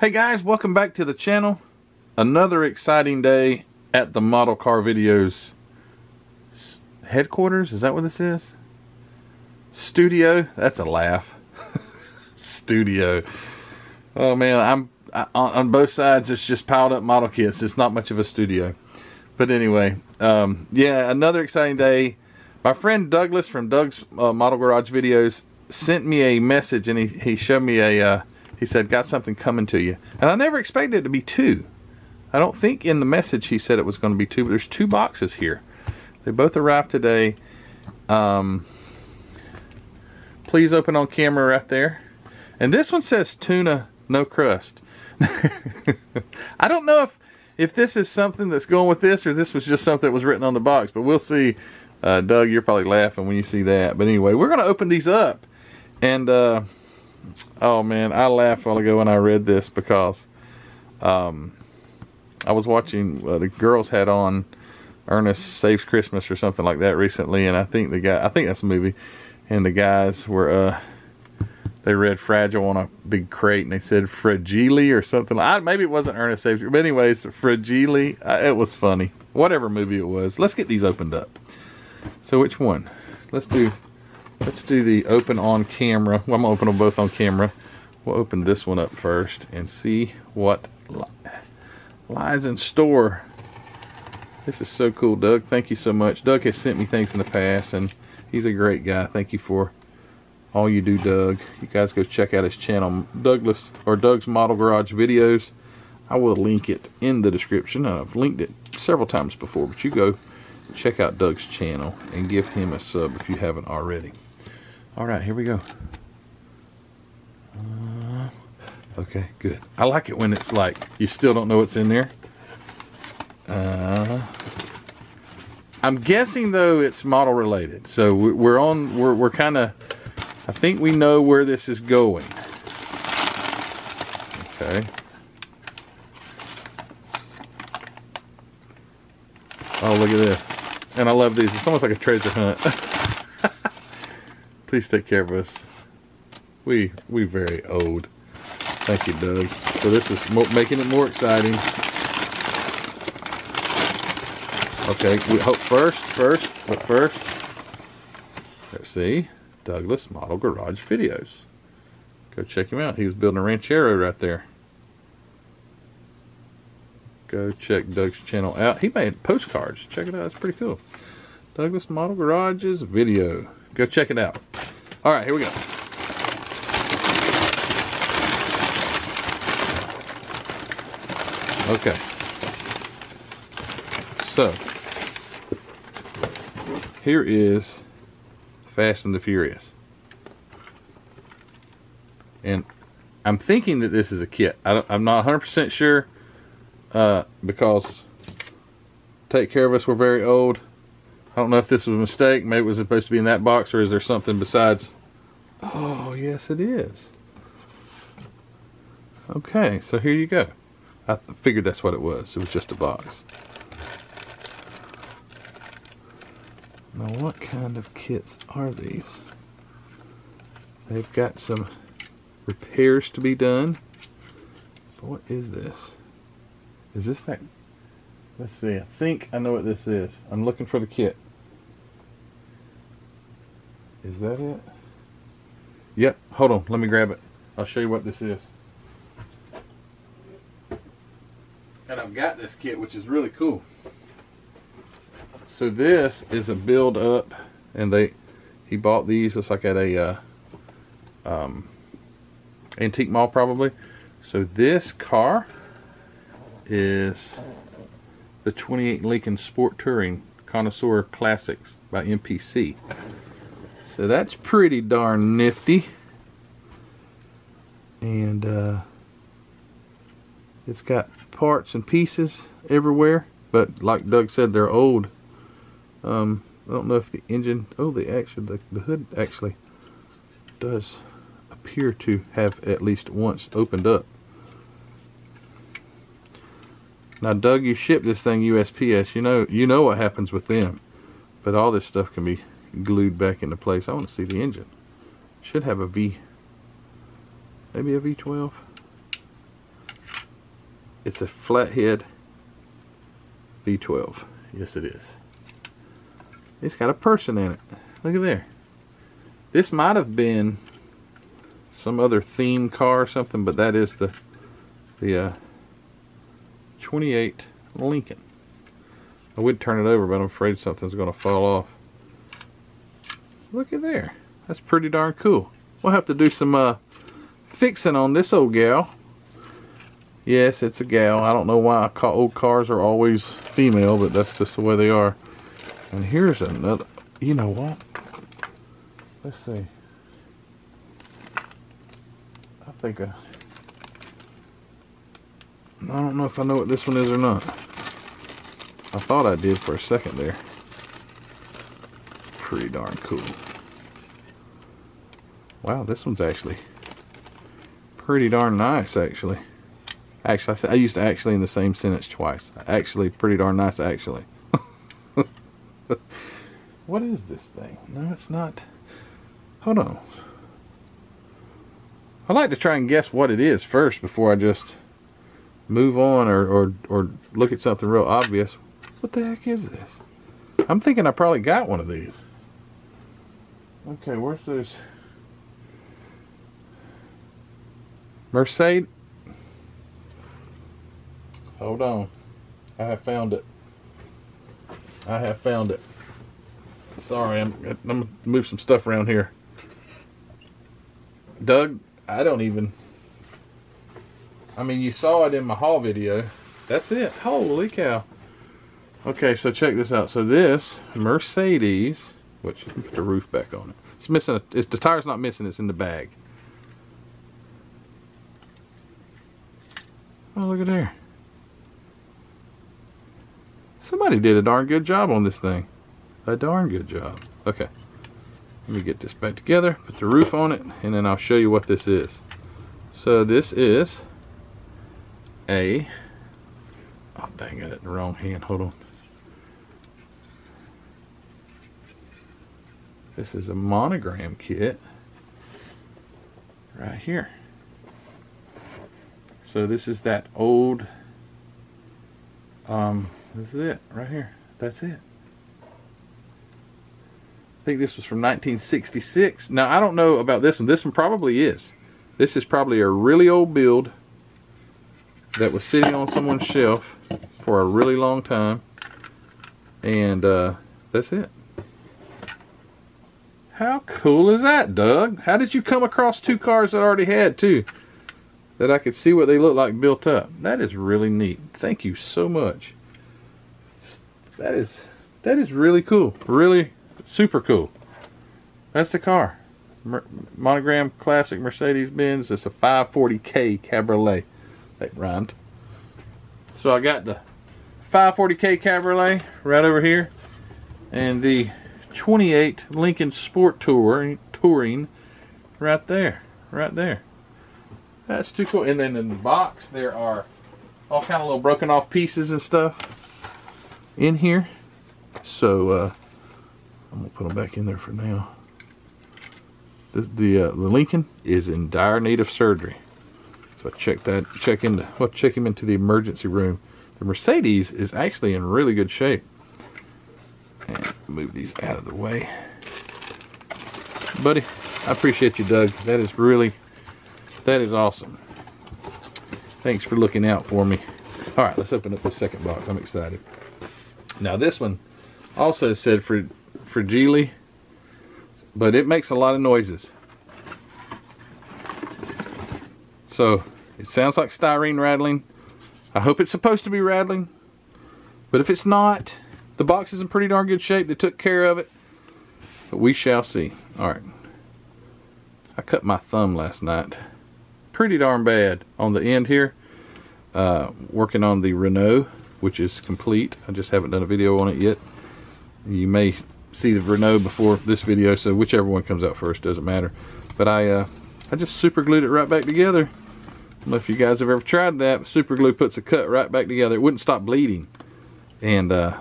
Hey guys, welcome back to the channel. Another exciting day at the Model Car Videos headquarters. Is that what this is? Studio. That's a laugh. Studio. Oh man, on both sides it's just piled up model kits. It's not much of a studio. But anyway, yeah, another exciting day. My friend Douglas from Doug's Model Garage Videos sent me a message, and he showed me a he said, got something coming to you. And I never expected it to be two. I don't think in the message he said it was going to be two, but there's two boxes here. They both arrived today. Please open on camera right there. And this one says tuna, no crust. I don't know if this is something that's going with this, or this was just something that was written on the box, but we'll see. Doug, you're probably laughing when you see that. But anyway, we're going to open these up. And oh man, I laughed a while ago when I read this because I was watching, the girls had on Ernest Saves Christmas or something like that recently, and I think that's a movie, and the guys were they read Fragile on a big crate, and they said Fragile or something. Maybe it wasn't Ernest Saves, but anyways, Fragile. It was funny. Whatever movie it was. Let's get these opened up. So which one? Let's do the open on camera. Well, I'm gonna open them both on camera. We'll open this one up first and see what lies in store. This is so cool, Doug. Thank you so much. Doug has sent me things in the past, and he's a great guy. Thank you for all you do, Doug. You guys go check out his channel, Doug's Model Garage Videos. I will link it in the description. I've linked it several times before, but you go check out Doug's channel and give him a sub if you haven't already. Alright, here we go. Okay, good. I like it when it's like you still don't know what's in there. I'm guessing though it's model related, so we're kind of, I think we know where this is going. Okay. Oh, look at this. And I love these. It's almost like a treasure hunt. Please take care of us. We very old. Thank you, Doug. So this is making it more exciting. Okay, we hope first. Let's see. Douglas Model Garage Videos. Go check him out. He was building a Ranchero right there. Go check Doug's channel out. He made postcards. Check it out. It's pretty cool. Douglas Model Garage's video. Go check it out. Alright, here we go. Okay. So, here is Fast and the Furious. And I'm thinking that this is a kit. I'm not 100% sure. Because Take Care of Us, We're Very Old. I don't know if this was a mistake. Maybe it was supposed to be in that box, or is there something besides? Oh, yes it is. Okay, so here you go. I figured that's what it was. It was just a box. Now what kind of kits are these? They've got some repairs to be done. But what is this? Is this that? Let's see. I think I know what this is. I'm looking for the kit. Is that it? Yep. Hold on. Let me grab it. I'll show you what this is. And I've got this kit, which is really cool. So this is a build up, and he bought these. Looks like at a antique mall probably. So this car is the 28 Lincoln Sport Touring Connoisseur Classics by MPC. So that's pretty darn nifty. And it's got parts and pieces everywhere, but like Doug said, they're old. I don't know if the engine, the hood actually does appear to have at least once opened up. Now, Doug, you ship this thing USPS. You know what happens with them. But all this stuff can be glued back into place. I want to see the engine. Should have a V. Maybe a V12. It's a flathead V12. Yes, it is. It's got a person in it. Look at there. This might have been some other theme car or something, but that is the 28 Lincoln. I would turn it over, but I'm afraid something's going to fall off. Look at there. That's pretty darn cool. We'll have to do some fixing on this old gal. Yes, it's a gal. I don't know why old cars are always female, but that's just the way they are. And here's another. You know what? Let's see. I think I don't know if I know what this one is or not. I thought I did for a second there. Pretty darn cool. Wow, this one's actually pretty darn nice, actually. Actually, I used actually in the same sentence twice. Actually, pretty darn nice, actually. What is this thing? No, it's not. Hold on. I like to try and guess what it is first before I just move on or look at something real obvious. What the heck is this? I'm thinking I probably got one of these. Okay, where's those? Mercedes. Hold on. I have found it. I have found it. Sorry, I'm gonna move some stuff around here. Doug, I don't even. I mean, you saw it in my haul video. That's it. Holy cow. Okay, so check this out. So this Mercedes, which you can put the roof back on it. It's missing. The tire's not missing. It's in the bag. Oh, look at there. Somebody did a darn good job on this thing. A darn good job. Okay. Let me get this back together, put the roof on it, and then I'll show you what this is. So this is a... Oh, dang, I got it in the wrong hand. Hold on. This is a monogram kit right here. So this is that old... this is it right here. That's it. I think this was from 1966. Now, I don't know about this one. This one probably is. This is probably a really old build that was sitting on someone's shelf for a really long time. And that's it. How cool is that, Doug? How did you come across two cars that I already had, too? That I could see what they look like built up. That is really neat. Thank you so much. That is really cool. Really super cool. That's the car. Monogram classic Mercedes-Benz. It's a 540K Cabriolet. That rhymed. So I got the 540K Cabriolet right over here, and the 28 Lincoln Sport Touring right there. Right there. That's too cool. And then in the box there are all kind of little broken off pieces and stuff in here. So I'm gonna put them back in there for now. The Lincoln is in dire need of surgery. So I check him into the emergency room. The Mercedes is actually in really good shape. And move these out of the way. Buddy, I appreciate you, Doug. That is awesome. Thanks for looking out for me. All right, let's open up the second box. I'm excited. Now this one also said for Geely, but it makes a lot of noises. So it sounds like styrene rattling. I hope it's supposed to be rattling, but if it's not, the box is in pretty darn good shape. They took care of it, but we shall see. All right. I cut my thumb last night. Pretty darn bad on the end here. Working on the Renault, which is complete. I just haven't done a video on it yet. You may see the Renault before this video, so whichever one comes out first doesn't matter. But I just super glued it right back together. I don't know if you guys have ever tried that. Super glue puts a cut right back together. It wouldn't stop bleeding, and I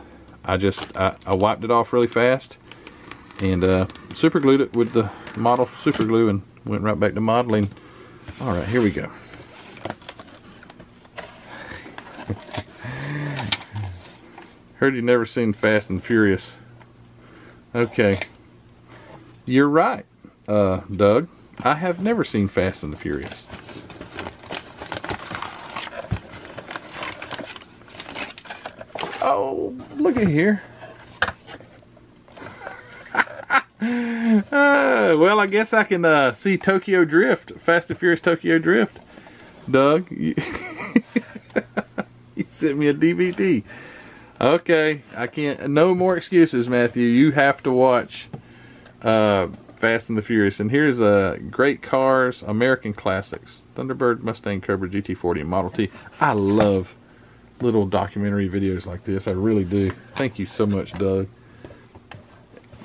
wiped it off really fast and super glued it with the model super glue and went right back to modeling. All right, here we go. Heard you never seen Fast and Furious. Okay. You're right, Doug. I have never seen Fast and the Furious. Oh, look at here. Well, I guess I can see Tokyo Drift, Fast and Furious Tokyo Drift. Doug, you sent me a DVD. Okay, I can't. No more excuses, Matthew. You have to watch Fast and the Furious. And here's Great Cars, American Classics, Thunderbird, Mustang, Cobra, GT40, and Model T. I love little documentary videos like this. I really do. Thank you so much, Doug.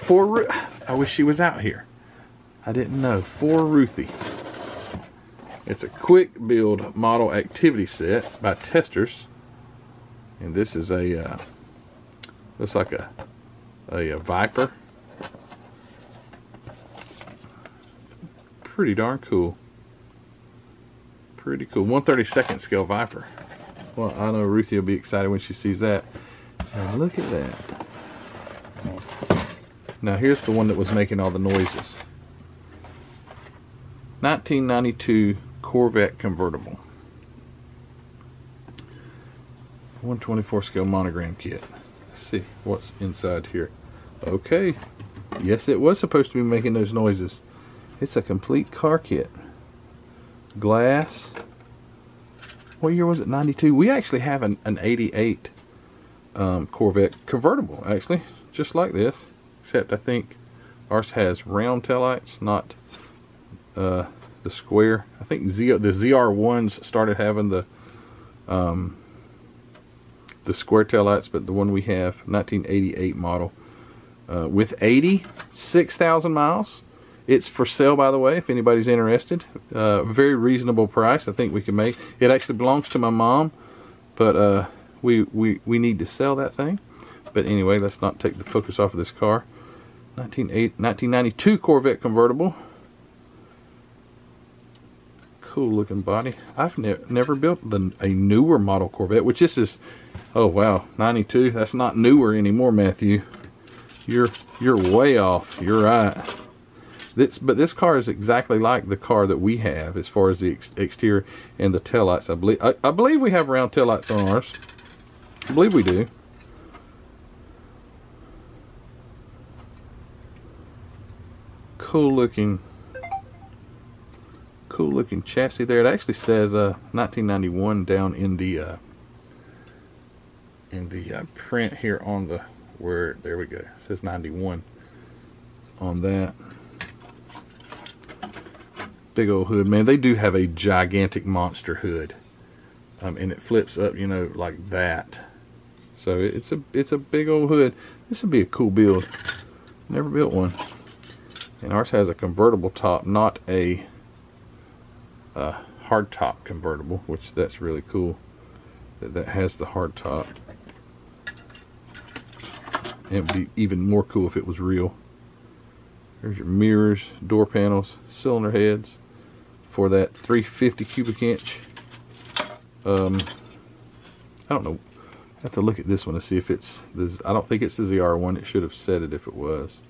I wish she was out here. I didn't know. For Ruthie. It's a quick build model activity set by Testers. And this is a looks like a Viper. Pretty darn cool. Pretty cool. 1/32 scale Viper. Well, I know Ruthie will be excited when she sees that. And look at that. Now here's the one that was making all the noises. 1992 Corvette convertible. 1/24 scale monogram kit. Let's see what's inside here. Okay. Yes, it was supposed to be making those noises. It's a complete car kit. Glass. What year was it? 92. We actually have an 88 Corvette convertible, actually, just like this, except I think ours has round taillights, not the square. I think the ZR1s started having the square taillights, but the one we have, 1988 model, with 86,000 miles. It's for sale, by the way, if anybody's interested. Very reasonable price. I think we can make. It actually belongs to my mom, but we need to sell that thing. But anyway, let's not take the focus off of this car. 1992 Corvette convertible. Cool looking body. I've never built a newer model Corvette, which this is. Oh wow, 92. That's not newer anymore, Matthew. You're way off. You're right. But this car is exactly like the car that we have as far as the exterior and the taillights. I believe we have round taillights on ours. I believe we do. Cool looking chassis there. It actually says 1991 down in the print here on the there we go. It says 91 on that. Big old hood, man. They do have a gigantic monster hood, and it flips up, you know, like that. So it's a big old hood. This would be a cool build. Never built one. And ours has a convertible top, not a hard top convertible, which that's really cool. That has the hard top. And it would be even more cool if it was real. There's your mirrors, door panels, cylinder heads for that 350 cubic inch. I don't know. I have to look at this one to see if it's this. I don't think it's the ZR1. It should have said it if it was.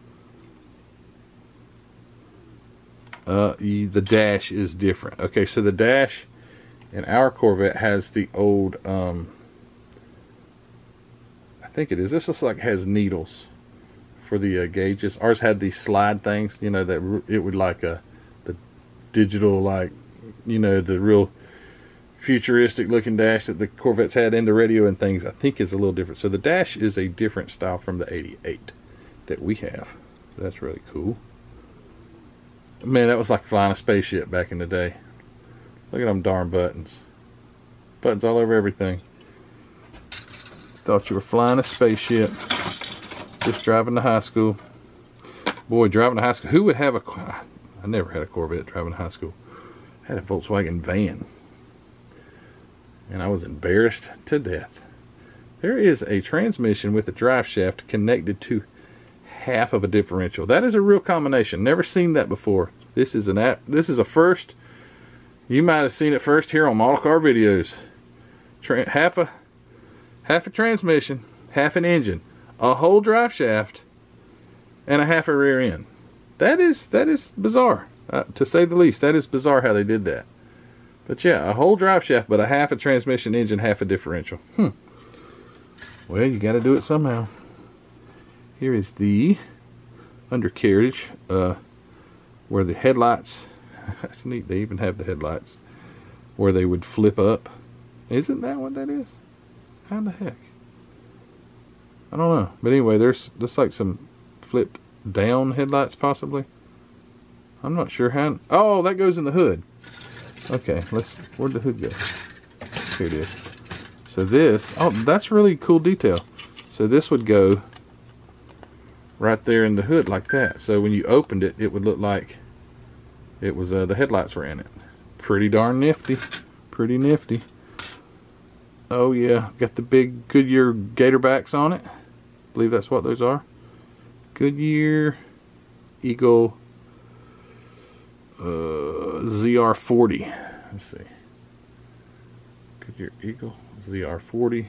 The dash is different. Okay, so the dash in our Corvette has the old. I think it is. This looks like it has needles for the gauges. Ours had these slide things, you know, that it would like the digital, like, you know, the real futuristic looking dash that the Corvettes had in the radio and things. I think is a little different. So the dash is a different style from the 88 that we have. That's really cool. Man, that was like flying a spaceship back in the day. Look at them darn buttons. Buttons all over everything. Thought you were flying a spaceship. Just driving to high school. Boy, driving to high school. Who would have I never had a Corvette driving to high school. I had a Volkswagen van. And I was embarrassed to death. There is a transmission with a drive shaft connected to half of a differential. That is a real combination. Never seen that before. This is a first. You might have seen it first here on Model Car Videos. Half half a transmission, half an engine, a whole drive shaft, and a half a rear end. That is bizarre, to say the least. That is bizarre how they did that. But yeah, a whole drive shaft, but a half a transmission, engine, half a differential. Well, you got to do it somehow. Here is the undercarriage, where the headlights, that's neat, they even have the headlights, where they would flip up. Isn't that what that is? How the heck? I don't know. But anyway, there's just like some flipped down headlights possibly. I'm not sure how. Oh, that goes in the hood. Okay, where'd the hood go? Here it is. So this, oh, that's really cool detail. So this would go right there in the hood like that. So when you opened it, it would look like it was the headlights were in it. Pretty darn nifty. Pretty nifty. Oh yeah, got the big Goodyear gator backs on it. I believe that's what those are. Goodyear Eagle ZR40. Let's see. Goodyear Eagle ZR40.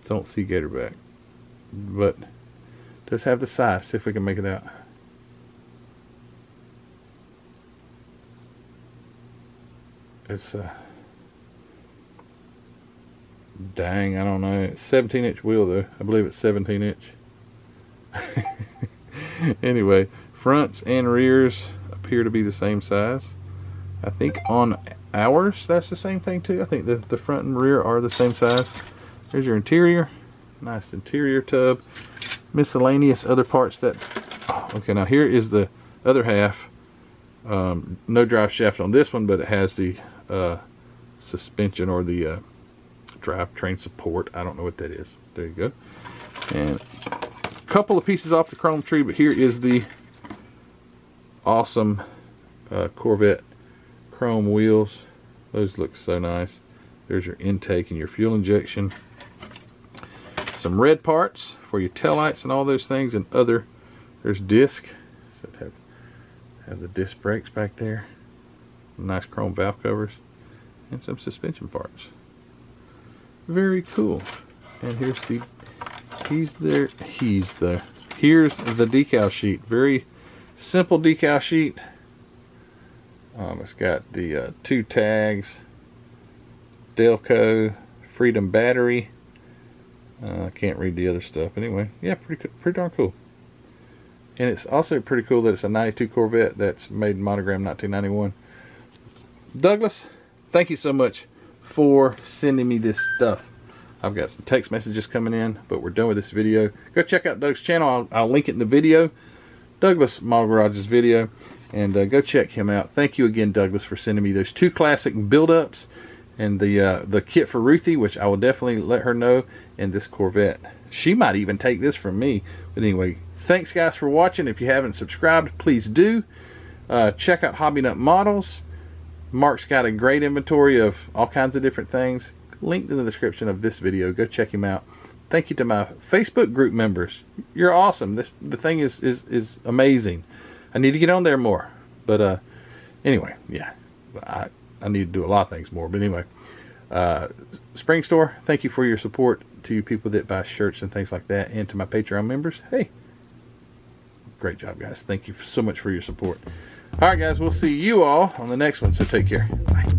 Don't see gator back, but does have the size. See if we can make it out. It's dang, I don't know. It's 17-inch wheel though. I believe it's 17-inch. Anyway, fronts and rears appear to be the same size. I think on ours that's the same thing too. I think the front and rear are the same size. There's your interior. Nice interior tub. Miscellaneous other parts that... Oh, okay, now here is the other half. No drive shaft on this one, but it has the suspension or the drivetrain support. I don't know what that is. There you go. And a couple of pieces off the chrome tree, but here is the awesome Corvette chrome wheels. Those look so nice. There's your intake and your fuel injection. Some red parts for your taillights and all those things, and other. There's disc. So have the disc brakes back there. Nice chrome valve covers. And some suspension parts. Very cool. And here's the here's the decal sheet. Very simple decal sheet. It's got the 2 tags, Delco, Freedom battery. I can't read the other stuff. Anyway, yeah, pretty darn cool. And it's also pretty cool that it's a 92 Corvette that's made in monogram 1991. Douglas, thank you so much for sending me this stuff. I've got some text messages coming in, but we're done with this video. Go check out Doug's channel. I'll link it in the video. Douglas Model Garage's video. And go check him out. Thank you again, Douglas, for sending me those 2 classic build-ups and the kit for Ruthie, which I will definitely let her know, and this Corvette. She might even take this from me. But anyway, thanks guys for watching. If you haven't subscribed, please do. Check out Hobby Nut Models. Mark's got a great inventory of all kinds of different things. Linked in the description of this video. Go check him out. Thank you to my Facebook group members. You're awesome. The thing is amazing. I need to get on there more. But anyway, yeah. I need to do a lot of things more. But anyway, Spring Store, thank you for your support. To you people that buy shirts and things like that. And to my Patreon members, hey, great job, guys. Thank you so much for your support. All right, guys, we'll see you all on the next one. So take care. Bye.